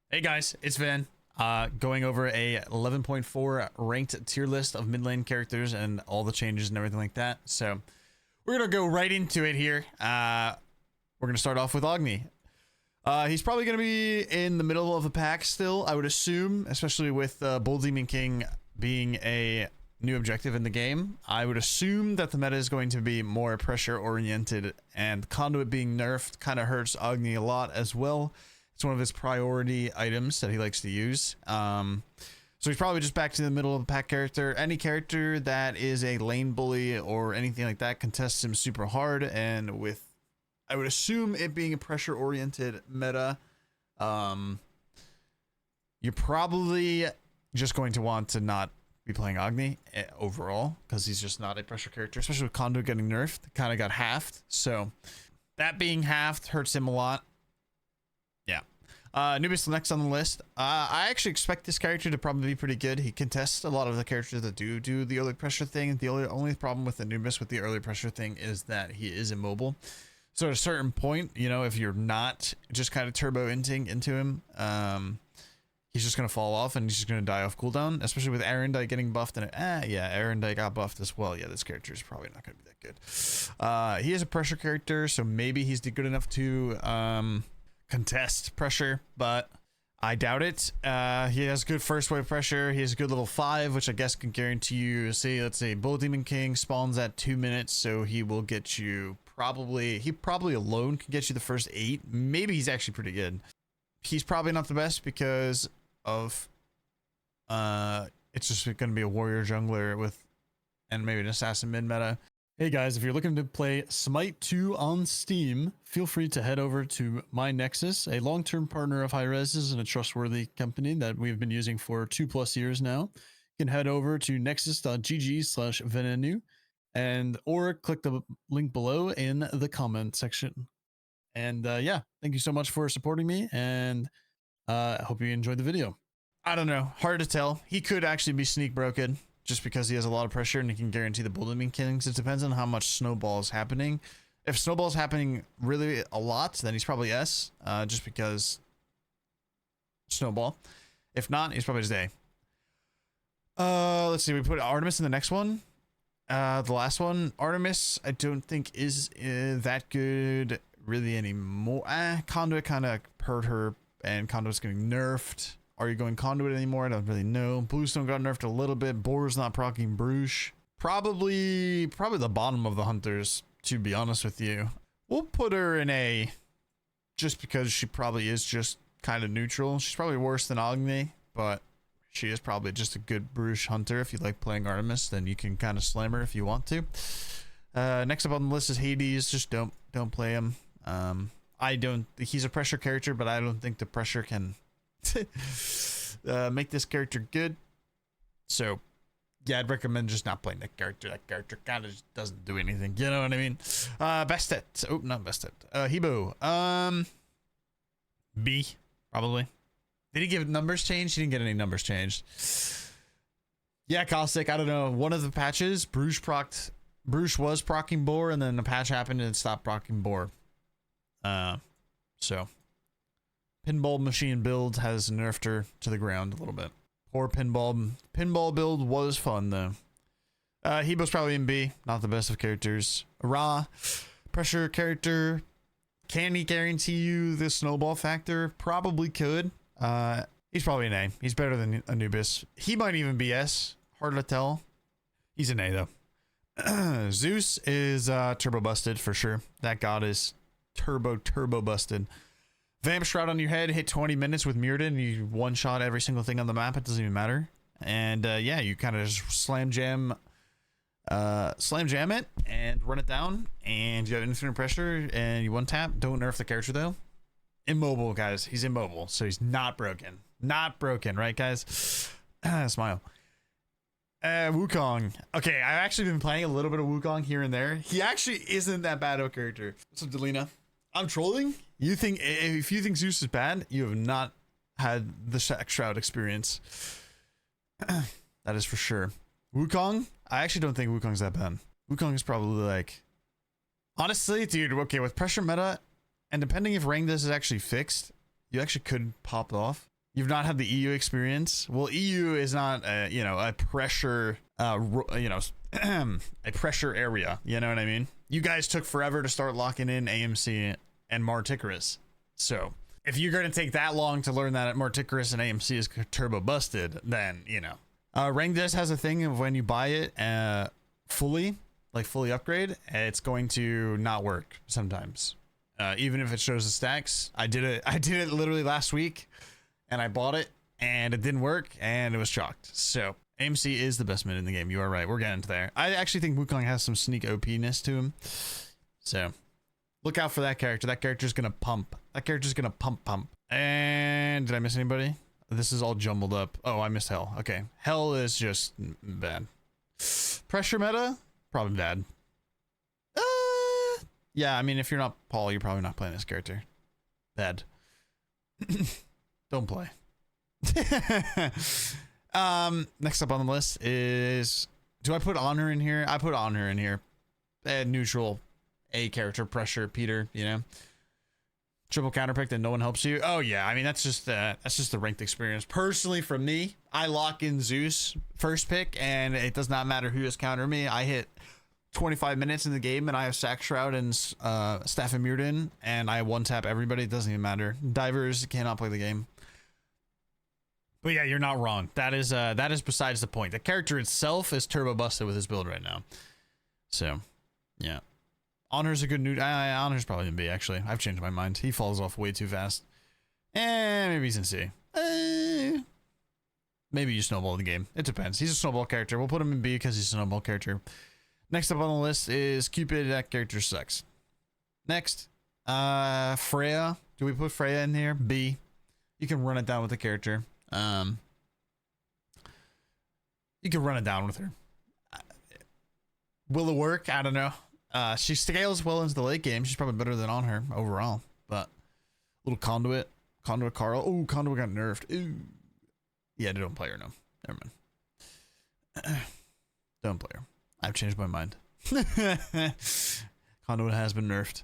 Hey guys, it's Van. Going over a 11.4 ranked tier list of mid lane characters and all the changes and everything like that. So we're gonna go right into it here. We're gonna start off with Agni. He's probably gonna be in the middle of the pack still, I would assume, especially with Bull Demon King being a new objective in the game. I would assume that the meta is going to be more pressure oriented, and Conduit being nerfed kind of hurts Agni a lot as well. It's one of his priority items that he likes to use. So he's probably just back to the middle of the pack character. Any character that is a lane bully or anything like that contests him super hard, and with, I would assume, it being a pressure oriented meta, you're probably just going to want to not be playing Agni overall, because he's just not a pressure character, especially with Conduit getting nerfed. Kind of got halved, so that being halved hurts him a lot. Yeah. Anubis next on the list. I actually expect this character to probably be pretty good. He contests a lot of the characters that do the early pressure thing. The only problem with Anubis with the early pressure thing is that he is immobile. So at a certain point, you know, if you're not just kind of turbo inting into him, he's just going to fall off and he's just going to die off cooldown, especially with Arendite getting buffed. And yeah, Arendite got buffed as well. Yeah, this character is probably not going to be that good. He is a pressure character, so maybe he's good enough to contest pressure, but I doubt it. He has good first wave pressure. He has a good level 5, which I guess can guarantee you, say, let's say Bull Demon King spawns at 2 minutes, so he will get you he probably alone can get you the first 8. Maybe he's actually pretty good. He's probably not the best because of it's just going to be a warrior jungler with, and maybe an assassin mid meta. Hey guys, if you're looking to play Smite 2 on Steam, feel free to head over to My Nexus, a long-term partner of Hi-Rez's and a trustworthy company that we've been using for 2+ years now. You can head over to nexus.gg/venenu or click the link below in the comment section. And yeah, thank you so much for supporting me, and I hope you enjoyed the video. I don't know, hard to tell. He could actually be sneak broken, just because he has a lot of pressure and he can guarantee the Bull Demon Kings. It depends on how much snowball is happening. If snowball is happening really a lot, then he's probably S, just because snowball. If not, he's probably just A. Let's see, we put Artemis in the next one. The last one, Artemis, I don't think is that good really anymore. Conduit kind of hurt her, and Conduit's getting nerfed. Are you going Conduit anymore? I don't really know. Bluestone got nerfed a little bit. Boar's not proccing Bruges. Probably the bottom of the hunters, to be honest with you. We'll put her in A, just because she probably is just kind of neutral. She's probably worse than Agni, but she is probably just a good Bruges hunter. If you like playing Artemis, then you can kind of slam her if you want to. Next up on the list is Hades. Just don't play him. He's a pressure character, but I don't think the pressure can make this character good. So yeah, I'd recommend just not playing that character. That character kind of just doesn't do anything, you know what I mean? Bestet. Oh, not Bestet. Hebo. B, probably. Did he give numbers changed? He didn't get any numbers changed. Yeah, Caustic, I don't know. One of the patches, Bruges was proccing Boar, and then the patch happened and it stopped proccing Boar. So Pinball Machine build has nerfed her to the ground a little bit. Poor Pinball build was fun though. Hebo's probably in B, not the best of characters. Ra, pressure character. Can he guarantee you the snowball factor? Probably could. He's probably an A. He's better than Anubis. He might even be S. Hard to tell. He's an A though. Zeus is turbo busted for sure. That god is turbo busted. Vamp Shroud on your head, hit 20 minutes with Mirrodin, and you one-shot every single thing on the map. It doesn't even matter. And yeah, you kind of just slam jam it and run it down, and you have infinite pressure, and you one-tap. Don't nerf the character, though. Immobile, guys. He's immobile, so he's not broken. Not broken, right, guys? Smile. Wukong. Okay, I've actually been playing a little bit of Wukong here and there. He actually isn't that bad of a character. What's up, Delina? I'm trolling. If you think Zeus is bad, you have not had the Shroud experience. That is for sure. Wukong, I actually don't think Wukong's that bad. Wukong is probably like, honestly, dude, okay, with pressure meta, and depending if Rangdas is actually fixed, you actually could pop off. You've not had the EU experience. Well, EU is not, you know, a pressure, you know, a pressure area. You know what I mean? You guys took forever to start locking in AMC and Marticarus. So if you're going to take that long to learn that Marticarus and AMC is turbo busted, then, you know. Rangdis has a thing of when you buy it fully upgrade, it's going to not work sometimes. Even if it shows the stacks. I did it literally last week, and I bought it, and it didn't work, and it was chalked. So AMC is the best mid in the game. You are right. We're getting to there. I actually think Wukong has some sneak OP-ness to him. So look out for that character. That character's gonna pump. That character's gonna pump. And did I miss anybody? This is all jumbled up. Oh, I missed Hell. Okay. Hell is just bad. Pressure meta? Probably bad. Yeah, I mean, if you're not Paul, you're probably not playing this character. Bad. Don't play. Next up on the list is, do I put Honor in here? I put Honor in here. Neutral A character, pressure, Peter, you know. Triple counterpick that no one helps you. Oh yeah, I mean that's just the ranked experience. Personally, from me, I lock in Zeus first pick, and it does not matter who is countering me. I hit 25 minutes in the game, and I have Sack Shroud and Staff and Mirrodin, and I one tap everybody. It doesn't even matter. Divers cannot play the game. But yeah, you're not wrong. That is besides the point. The character itself is turbo busted with his build right now. So, yeah. Honor's a good new. Honor's probably gonna be, actually. I've changed my mind. He falls off way too fast. Maybe he's in C. Maybe you snowball the game. It depends. He's a snowball character. We'll put him in B because he's a snowball character. Next up on the list is Cupid. That character sucks. Next, Freya. Do we put Freya in here? B. You can run it down with the character. You can run it down with her. Will it work? I don't know. She scales well into the late game. She's probably better than on her overall. But little Conduit Carl. Oh, Conduit got nerfed. Ooh. Yeah, don't play her. No, never mind. Don't play her. I've changed my mind. Conduit has been nerfed.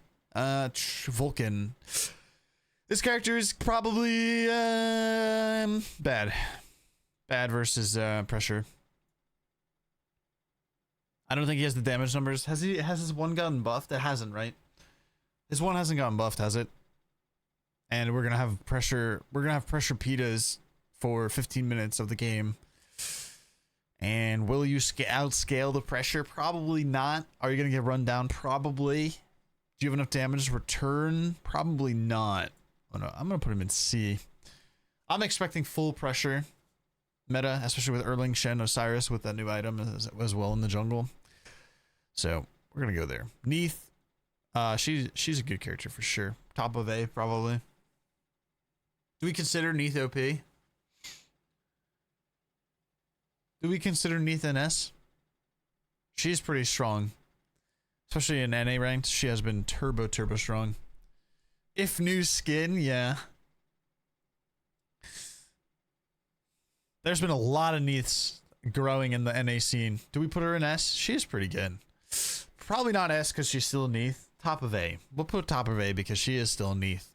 Vulcan. This character is probably bad. Bad versus pressure. I don't think he has the damage numbers. Has his one gotten buffed? It hasn't, right? His one hasn't gotten buffed, has it? And we're gonna have pressure. We're gonna have pressure pitas for 15 minutes of the game. And will you outscale the pressure? Probably not. Are you gonna get run down? Probably. Do you have enough damage to return? Probably not. Oh no, I'm gonna put him in C. I'm expecting full pressure meta, especially with Erling, Shen, Osiris with that new item as well in the jungle. So we're gonna go there. Neith, she's a good character for sure. Top of A probably. Do we consider Neith OP? Do we consider Neith NS? She's pretty strong, especially in NA ranked. She has been turbo strong. If new skin, yeah. There's been a lot of Neiths growing in the NA scene. Do we put her in S? She is pretty good. Probably not S because she's still Neith. Top of A. We'll put top of A because she is still Neith.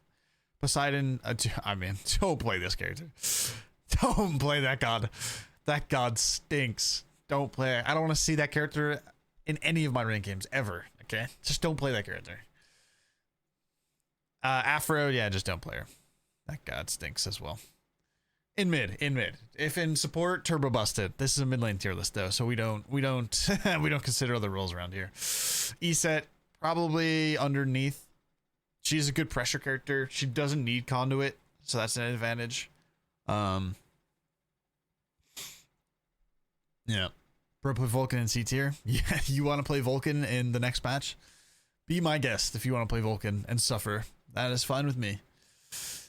Poseidon, I mean, don't play this character. Don't play that god. That god stinks. Don't play it. I don't want to see that character in any of my rank games ever. Okay? Just don't play that character. Afro, yeah, just don't play her. That god stinks as well. In mid. If in support, turbo busted. This is a mid lane tier list though, so we don't we don't consider other roles around here. E-set, probably underneath. She's a good pressure character. She doesn't need conduit, so that's an advantage. Yeah. Bro, put Vulcan in C tier. Yeah, you want to play Vulcan in the next patch? Be my guest if you want to play Vulcan and suffer. That is fine with me.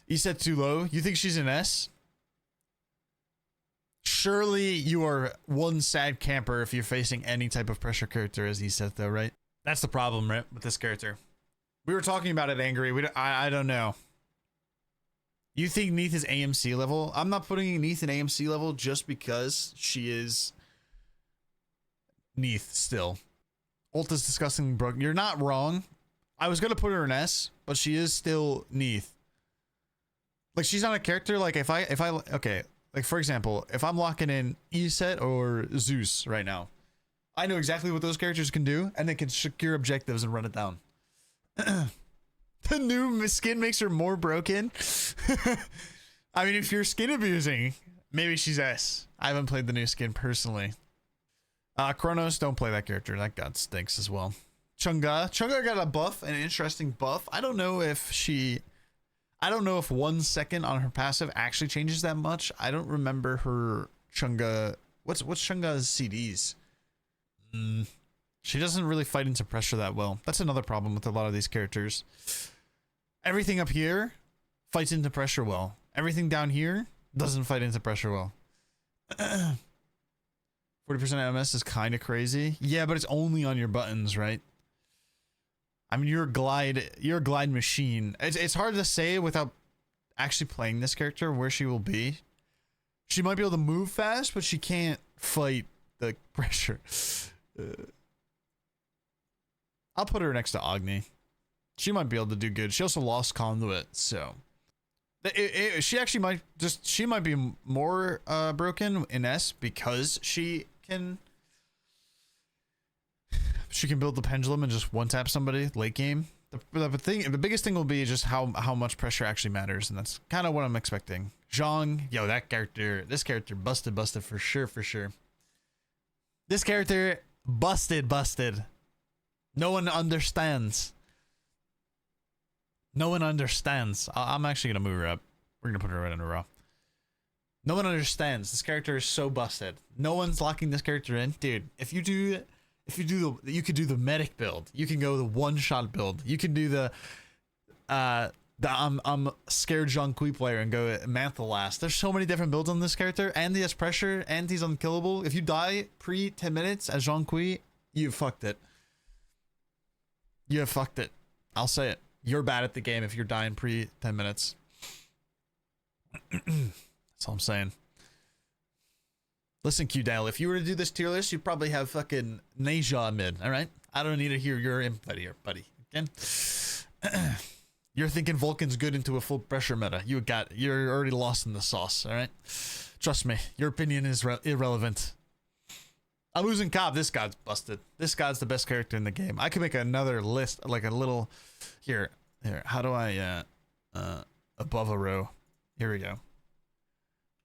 E-set too low. You think she's an S? Surely you are one sad camper if you're facing any type of pressure character as E-set though, right? That's the problem, right, with this character. We were talking about it, Angry. I don't know. You think Neith is AMC level? I'm not putting Neith in AMC level just because she is Neith still. Ult is disgusting broken. You're not wrong. I was going to put her in S, but she is still Neith. Like she's not a character. Like if I okay, like for example, if I'm locking in Eset or Zeus right now, I know exactly what those characters can do, and they can secure objectives and run it down. The new skin makes her more broken. I mean, if you're skin abusing, maybe she's S. I haven't played the new skin personally. Kronos, don't play that character. That god stinks as well. Chang'e got a buff, an interesting buff. I don't know if 1 second on her passive actually changes that much. I don't remember her Chang'e. What's Chang'e's CDs? She doesn't really fight into pressure that well. That's another problem with a lot of these characters. Everything up here fights into pressure well. Everything down here doesn't fight into pressure well. 40% MS is kind of crazy. Yeah, but it's only on your buttons, right? I mean, you're a glide machine. It's hard to say without actually playing this character where she will be. She might be able to move fast, but she can't fight the pressure. I'll put her next to Agni. She might be able to do good. She also lost Conduit, so she actually might be more broken in S because she can build the pendulum and just one tap somebody late game. The biggest thing will be just how much pressure actually matters, and that's kind of what I'm expecting. Jong, yo, this character busted for sure. This character busted. No one understands. I'm actually gonna move her up. We're gonna put her right in a row. No one understands. This character is so busted. No one's locking this character in, dude. You could do the medic build. You can go the one-shot build. You can do the I'm scared Zhong Kui player and go Mantha last. There's so many different builds on this character, and he has pressure, and he's unkillable. If you die pre 10 minutes as Zhong Kui, you fucked it. You have fucked it. I'll say it. You're bad at the game if you're dying pre 10 minutes. That's all I'm saying. Listen, Q-Dale, if you were to do this tier list, you'd probably have fucking Neja mid, alright? I don't need to hear your input here, buddy. Again? You're thinking Vulcan's good into a full pressure meta. You're already lost in the sauce, alright? Trust me, your opinion is irrelevant. I'm losing Cobb. This god's busted. This god's the best character in the game. I could make another list, like a little... Here. How do I... above a row. Here we go.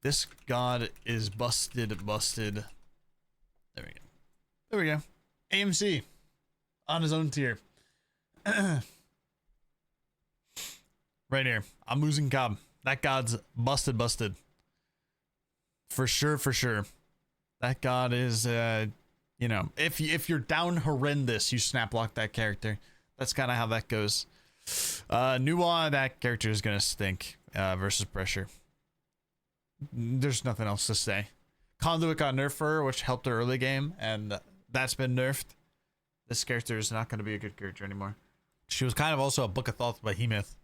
This god is busted. There we go. AMC. On his own tier. Right here. I'm losing Cobb. That god's busted. For sure. That god is, you know, if you're down horrendous, you snap lock that character. That's kind of how that goes. Nuwa, that character is going to stink versus pressure. There's nothing else to say. Conduit got nerfed for her, which helped her early game, and that's been nerfed. This character is not going to be a good character anymore. She was kind of also a Book of Thoth behemoth.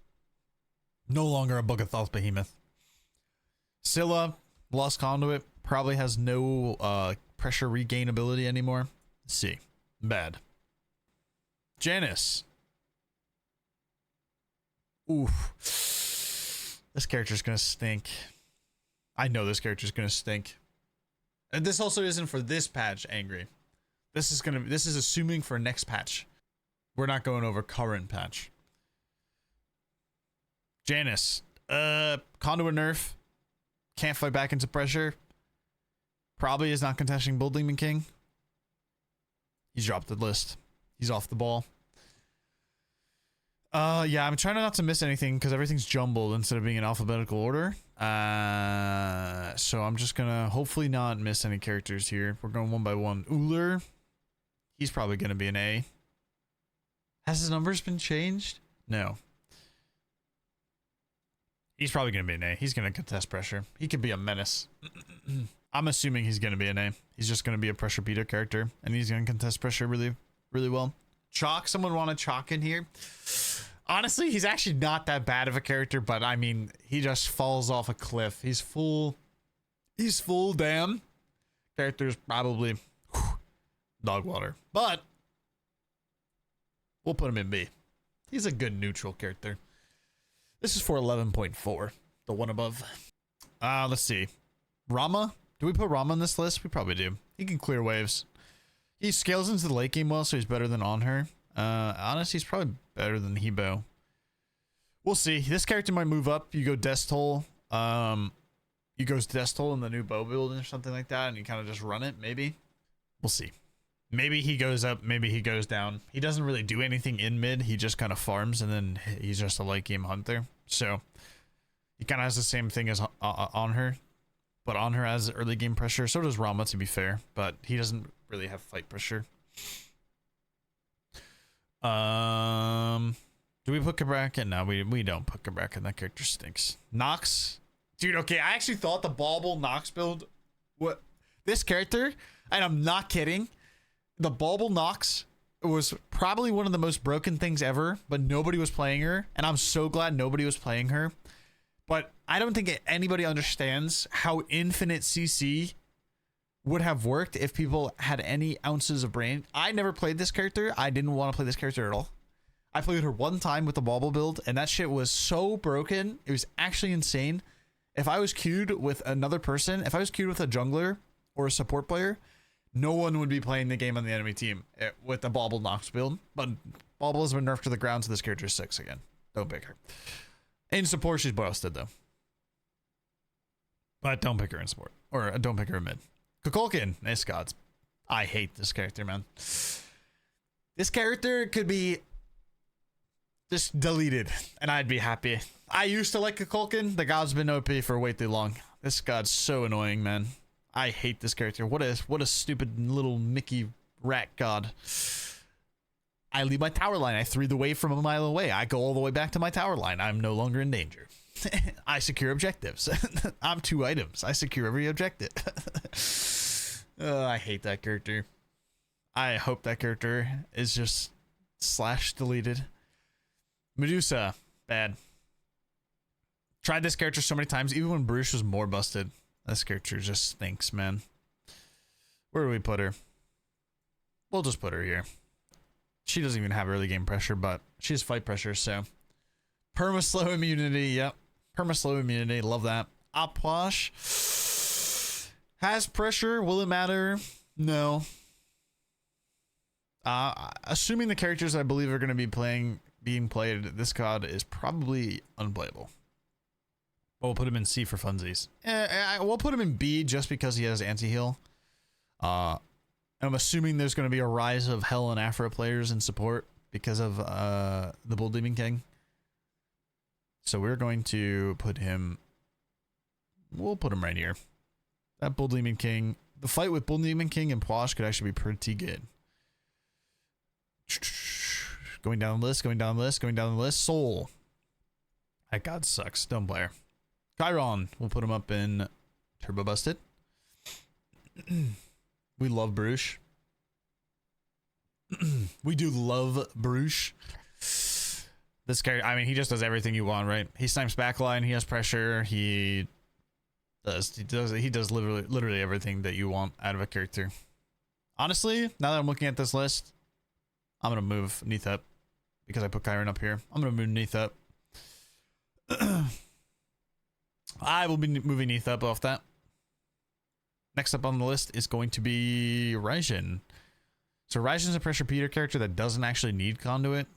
No longer a Book of Thoth behemoth. Scylla, lost Conduit, probably has no pressure regain ability anymore. Let's see. Bad. Janus. Oof. This character's going to stink. I know this character's gonna stink. And this also isn't for this patch, Angry. This is assuming for next patch. We're not going over current patch. Janus. Conduit nerf. Can't fight back into pressure. Probably is not contesting Bull Demon King. He's dropped the list. He's off the ball. Yeah, I'm trying not to miss anything because everything's jumbled instead of being in alphabetical order. So I'm just gonna hopefully not miss any characters here. We're going one by one. Ullr. He's probably gonna be an A. Has his numbers been changed? No. He's probably gonna be an A. He's gonna contest pressure. He could be a menace. I'm assuming he's gonna be an A. He's just gonna be a pressure beater character, and he's gonna contest pressure really, really well. Chalk, someone want to chalk in here? Honestly, he's actually not that bad of a character, but I mean, he just falls off a cliff. He's full damn. Character's probably dog water, but we'll put him in B. He's a good neutral character. This is for 11.4. The one above. Let's see. Rama? Do we put Rama on this list? We probably do. He can clear waves. He scales into the late game well, so he's better than on her. Honestly, he's probably better than Hebo. We'll see. This character might move up. You go Destol. You goes Destol in the new bow build or something like that, and you kind of just run it, maybe. We'll see. Maybe he goes up, maybe he goes down. He doesn't really do anything in mid. He just kind of farms, and then he's just a late game hunter. So he kind of has the same thing as on her, but on her has early game pressure. So does Rama, to be fair, but he doesn't really have fight pressure. Do we put Kabrak in? No, we don't put Kabrak in. That character stinks. Knox, dude. Okay, I actually thought the Bauble Knox build, what this character, and I'm not kidding. The Bauble Knox was probably one of the most broken things ever, but nobody was playing her, and I'm so glad nobody was playing her. But I don't think anybody understands how infinite CC would have worked if people had any ounces of brain. I never played this character. I didn't want to play this character at all. I played her one time with the Bauble build, and that shit was so broken. It was actually insane. If I was queued with another person, if I was queued with a jungler or a support player, no one would be playing the game on the enemy team with the Bauble Knox build. But Bauble has been nerfed to the ground, so this character is 6 again. Don't pick her. In support, she's busted, though. But don't pick her in support. Or don't pick her in mid. Kukulkan, nice gods. I hate this character, man. This character could be just deleted, and I'd be happy. I used to like Kukulkan. The god's been OP for way too long. This god's so annoying, man. I hate this character. What a stupid little Mickey rat god. I leave my tower line. I 3 the wave from a mile away. I go all the way back to my tower line. I'm no longer in danger. I secure objectives. I'm 2 items. I secure every objective. I hate that character. I hope that character is just / deleted. Medusa, bad. Tried this character so many times, even when Bruce was more busted. This character just stinks, man. Where do we put her? We'll just put her here. She doesn't even have early game pressure, but she has fight pressure, so. Perma-slow immunity, yep. Perma-slow immunity, love that. Ah Puch has pressure, will it matter? No. Assuming the characters I believe are going to be being played, this god is probably unplayable. But we'll put him in C for funsies. We'll put him in B just because he has anti-heal. I'm assuming there's going to be a rise of Hell and Afro players in support because of the Bull Demon King. So we're going to put him... We'll put him right here. That Bull Demon King... The fight with Bull Demon King and Puch could actually be pretty good. Going down the list, going down the list, going down the list. Soul. That god sucks. Don't play her. Chiron. We'll put him up in Turbo Busted. We love Bruce. We do love Bruce. This character, I mean, he just does everything you want, right? He snipes backline, he has pressure, he does literally everything that you want out of a character. Honestly, now that I'm looking at this list, I'm gonna move Neith up because I put Chiron up here. I'm gonna move Neith up. I will be moving Neith up off that. Next up on the list is going to be Raijin. So Raijin's a pressure Peter character that doesn't actually need conduit.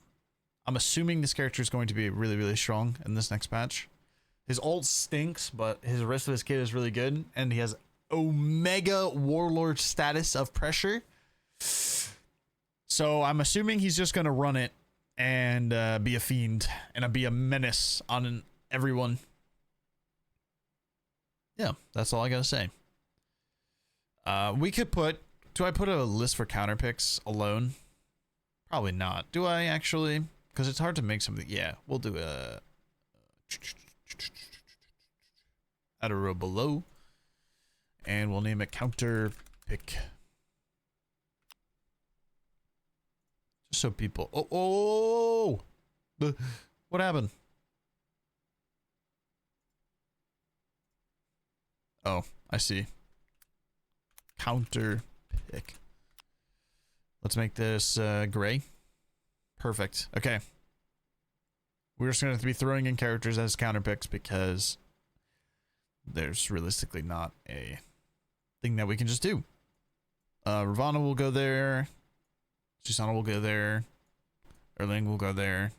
I'm assuming this character is going to be really, really strong in this next patch. His ult stinks, but his rest of his kit is really good, and he has Omega Warlord status of pressure. So I'm assuming he's just going to run it and be a fiend and be a menace on everyone. Yeah, that's all I gotta say. We could put... Do I put a list for counterpicks alone? Probably not. Do I actually? Because it's hard to make something. Yeah, we'll do a... Add a row below. And we'll name it Counterpick. Just so people... Oh! What happened? Oh, I see. Counterpick. Let's make this gray. Perfect. Okay. We're just going to be throwing in characters as counterpicks because there's realistically not a thing that we can just do. Ravana will go there. Susanna will go there. Erling will go there.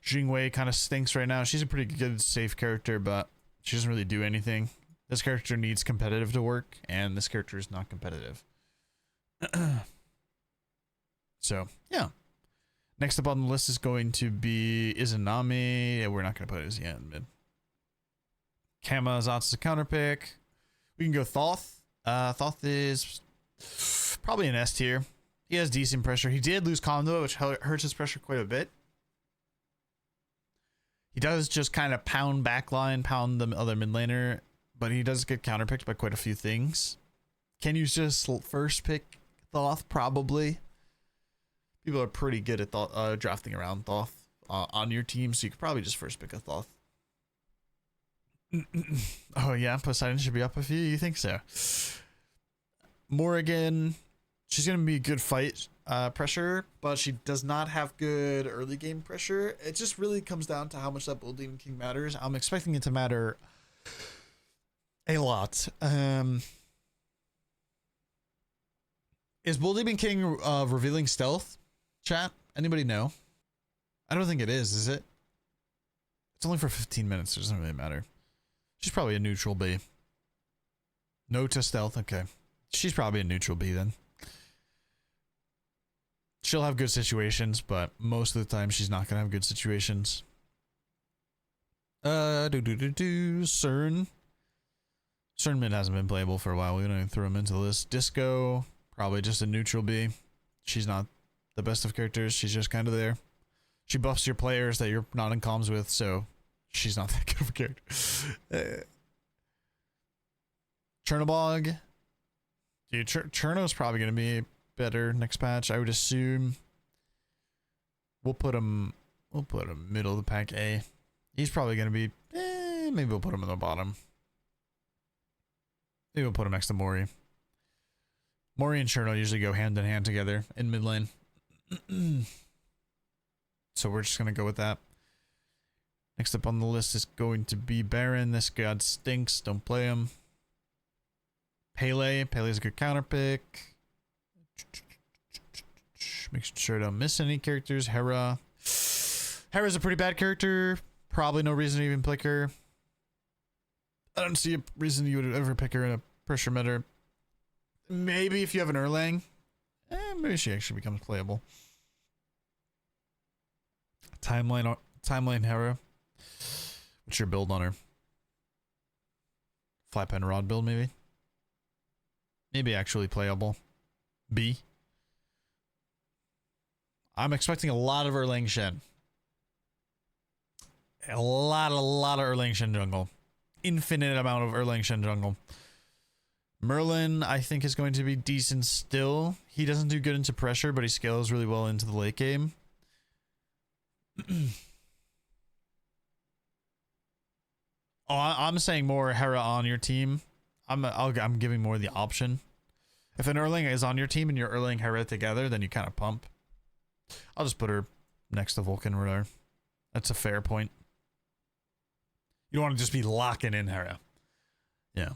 Jingwei kind of stinks right now. She's a pretty good safe character, but she doesn't really do anything. This character needs competitive to work, and this character is not competitive. So, yeah. Next up on the list is going to be Izanami. We're not going to put Izzy in mid. Kama Zatsu's a counter pick. We can go Thoth. Thoth is probably an S tier. He has decent pressure. He did lose Kondo, which hurts his pressure quite a bit. He does just kind of pound backline, pound the other mid laner, but he does get counterpicked by quite a few things. Can you just first pick Thoth? Probably. People are pretty good at drafting around Thoth on your team, so you could probably just first pick a Thoth. Oh yeah, Poseidon should be up a few. You think so? Morgan, she's gonna be a good fight pressure, but she does not have good early game pressure. It just really comes down to how much that Bull Demon King matters. I'm expecting it to matter a lot. Is Bull Demon King revealing stealth? Chat? Anybody know? I don't think it is it? It's only for 15 minutes. It doesn't really matter. She's probably a neutral B. No to stealth. Okay. She's probably a neutral B then. She'll have good situations, but most of the time she's not going to have good situations. CERN. CERN mid hasn't been playable for a while. We don't even throw him into the list. Disco. Probably just a neutral B. She's not the best of characters. She's just kind of there. She buffs your players that you're not in comms with, so she's not that good of a character. Chernobog. Dude, Cherno's probably going to be better next patch, I would assume. We'll put him middle of the pack A. He's probably going to be, maybe we'll put him in the bottom. Maybe we'll put him next to Mori. Mori and Cherno usually go hand in hand together in mid lane. So we're just going to go with that. Next up on the list is going to be Baron. This god stinks. Don't play him. Pele. Pele's a good counter pick. Make sure I don't miss any characters. Hera. Hera's a pretty bad character. Probably no reason to even pick her. I don't see a reason you would ever pick her in a pressure meta. Maybe if you have an Erlang. Maybe she actually becomes playable. Timeline Hera. What's your build on her? Flat pen rod build, maybe? Maybe actually playable. B. I'm expecting a lot of Erlang Shen. A lot of Erlang Shen jungle. Infinite amount of Erlang Shen jungle. Merlin, I think, is going to be decent still. He doesn't do good into pressure, but he scales really well into the late game. Oh, I'm saying more Hera on your team. I'm giving more the option. If an Erling is on your team and you're Erling Hera together, then you kind of pump. I'll just put her next to Vulcan or whatever. That's a fair point. You don't want to just be locking in Hera. Yeah.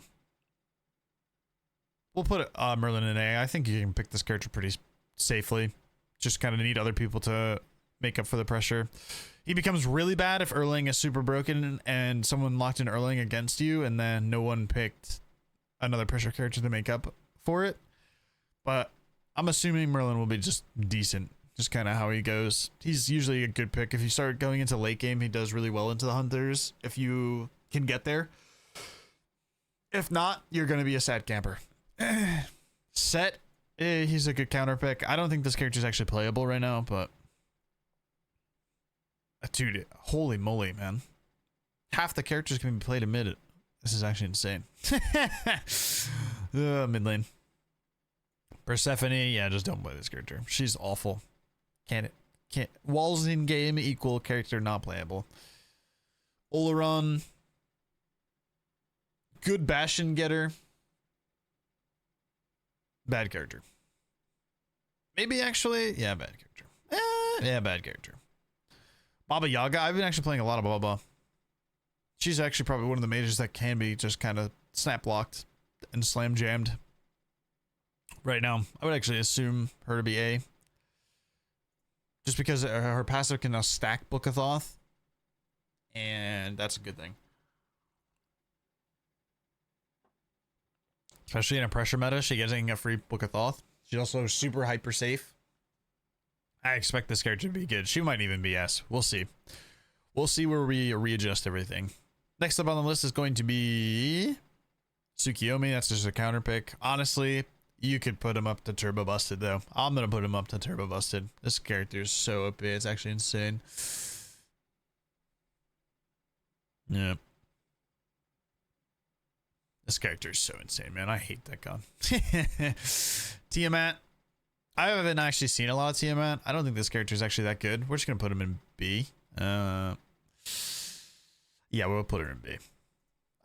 We'll put Merlin in A. I think you can pick this character pretty safely. Just kind of need other people to make up for the pressure. He becomes really bad if Erling is super broken and someone locked in Erling against you and then no one picked another pressure character to make up for it. But I'm assuming Merlin will be just decent. Just kind of how he goes. He's usually a good pick. If you start going into late game, he does really well into the hunters. If you can get there. If not, you're going to be a sad camper. Set. He's a good counter pick. I don't think this character is actually playable right now, but dude, holy moly, man. Half the characters can be played in mid. This is actually insane. Mid lane. Persephone, yeah, just don't play this character. She's awful. Can't walls in game equal character not playable. Ullr, good Bastion getter. Bad character. Maybe actually, yeah, bad character. Yeah, bad character. Baba Yaga, I've been actually playing a lot of Baba. She's actually probably one of the mages that can be just kind of snap locked and slam jammed right now. I would actually assume her to be A. Just because her passive can now stack Book of Thoth. And that's a good thing. Especially in a pressure meta, she getting a free Book of Thoth. She's also super hyper safe. I expect this character to be good. She might even be S. We'll see. We'll see where we readjust everything. Next up on the list is going to be Tsukiyomi. That's just a counter pick. Honestly, you could put him up to Turbo Busted, though. I'm going to put him up to Turbo Busted. This character is so OP. It's actually insane. Yeah. This character is so insane, man. I hate that gun. Tiamat. I haven't actually seen a lot of Tiamat. I don't think this character is actually that good. We're just going to put him in B. Yeah, we'll put her in B.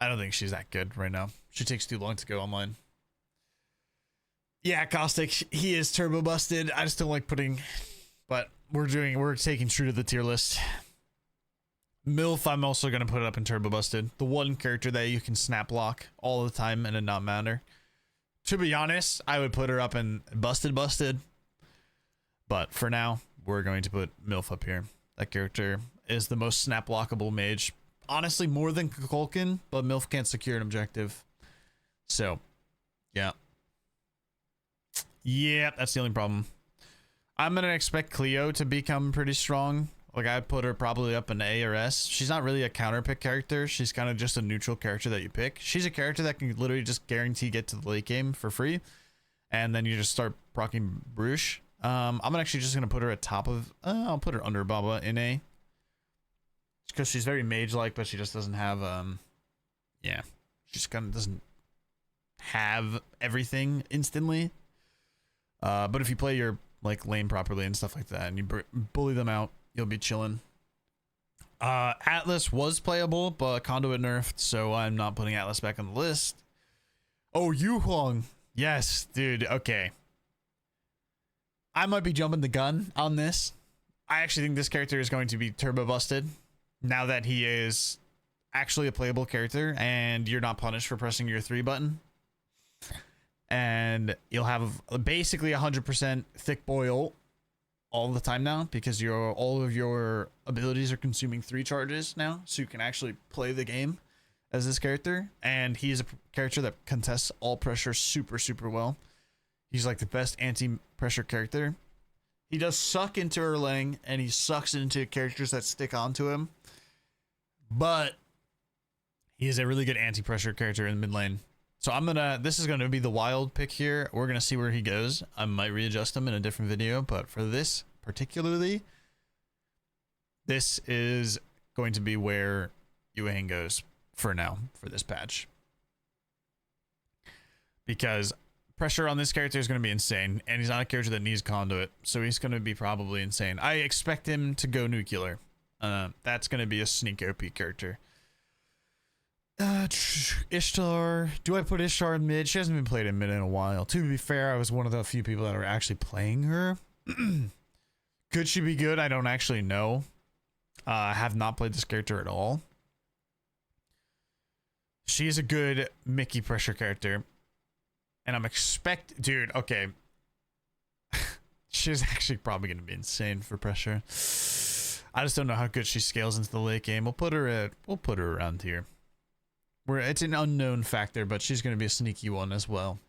I don't think she's that good right now. She takes too long to go online. Yeah, Caustic, he is turbo busted. I just don't like putting, but we're taking true to the tier list. MILF, I'm also going to put it up in turbo busted. The one character that you can snap lock all the time and it not matter. To be honest, I would put her up in busted. But for now, we're going to put MILF up here. That character is the most snap lockable mage. Honestly, more than Kukulkan, but MILF can't secure an objective. So, yeah. Yeah, that's the only problem. I'm going to expect Cleo to become pretty strong. Like, I'd put her probably up in A or S. She's not really a counter pick character. She's kind of just a neutral character that you pick. She's a character that can literally just guarantee get to the late game for free. And then you just start procking Bruges. I'm actually just going to put her at top of... I'll put her under Baba in A. Because she's very mage-like, but she just doesn't have... yeah. She just kind of doesn't have everything instantly. But if you play your like lane properly and stuff like that, and you bully them out, you'll be chilling. Atlas was playable, but Conduit nerfed, so I'm not putting Atlas back on the list. Oh, Huang. Yes, dude. Okay. I might be jumping the gun on this. I actually think this character is going to be turbo busted now that he is actually a playable character and you're not punished for pressing your 3 button. And you'll have basically 100% thick boil all the time now because all of your abilities are consuming 3 charges now, so you can actually play the game as this character. And he's a character that contests all pressure super well. He's like the best anti-pressure character. He does suck into Erlang and he sucks into characters that stick onto him, but he is a really good anti-pressure character in mid lane. So this is going to be the wild pick here. We're going to see where he goes. I might readjust him in a different video, but for this particularly, this is going to be where Yuang goes for now, for this patch. Because pressure on this character is going to be insane, and he's not a character that needs conduit, so he's going to be probably insane. I expect him to go nuclear. That's going to be a sneak OP character. Ishtar. Do I put Ishtar in mid? She hasn't been played in mid in a while. To be fair, I was one of the few people that are actually playing her. Could she be good? I don't actually know. I have not played this character at all. She's a good Mickey pressure character. And I'm dude, okay. She's actually probably going to be insane for pressure. I just don't know how good she scales into the late game. We'll put her around here. It's an unknown factor, but she's going to be a sneaky one as well.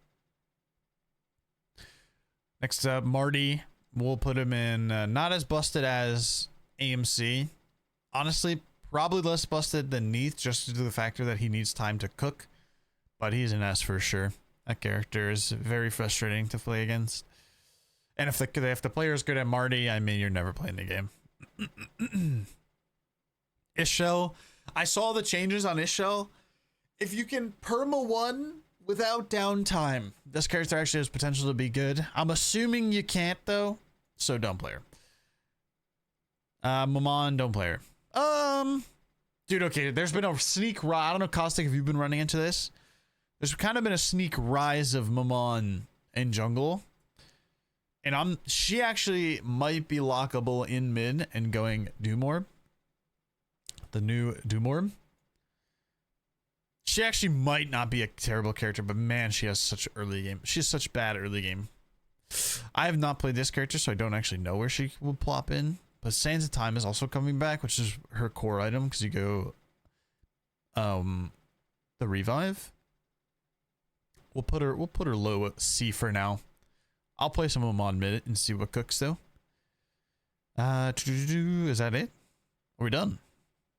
Next up, Marty. We'll put him in not as busted as AMC. Honestly, probably less busted than Neith, just due to the factor that he needs time to cook. But he's an S for sure. That character is very frustrating to play against. And if the player is good at Marty, I mean, you're never playing the game. Ishel. I saw the changes on Ishel. If you can perma 1 without downtime, this character actually has potential to be good. I'm assuming you can't though, so don't play her. Maman, don't play her. Dude, okay, there's been a sneak rise. I don't know, Caustic, if you've been running into this. There's kind of been a sneak rise of Maman in jungle. And she actually might be lockable in mid and going Dumorb. The new Dumorb. She actually might not be a terrible character, but man, she has such early game. She has such bad early game. I have not played this character, so I don't actually know where she will plop in. But Sands of Time is also coming back, which is her core item, because you go the revive. We'll put her low at C for now. I'll play some of them on mid and see what cooks though. Is that it? Are we done?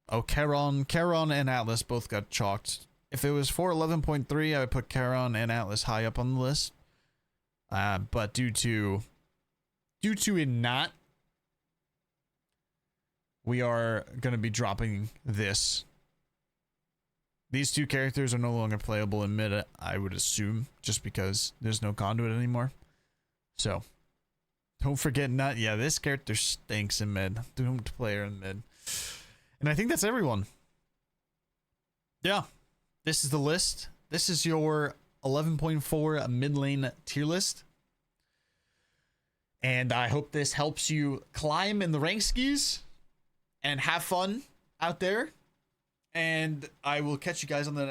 Oh, Charon and Atlas both got chalked. If it was 411.3, I would put Charon and Atlas high up on the list. But due to it not, we are gonna be dropping this. These two characters are no longer playable in mid, I would assume, just because there's no conduit anymore. So, don't forget not. Yeah, this character stinks in mid. Doomed player in mid. And I think that's everyone. Yeah, this is the list. This is your 11.4 mid lane tier list. And I hope this helps you climb in the rank skis and have fun out there. And I will catch you guys on the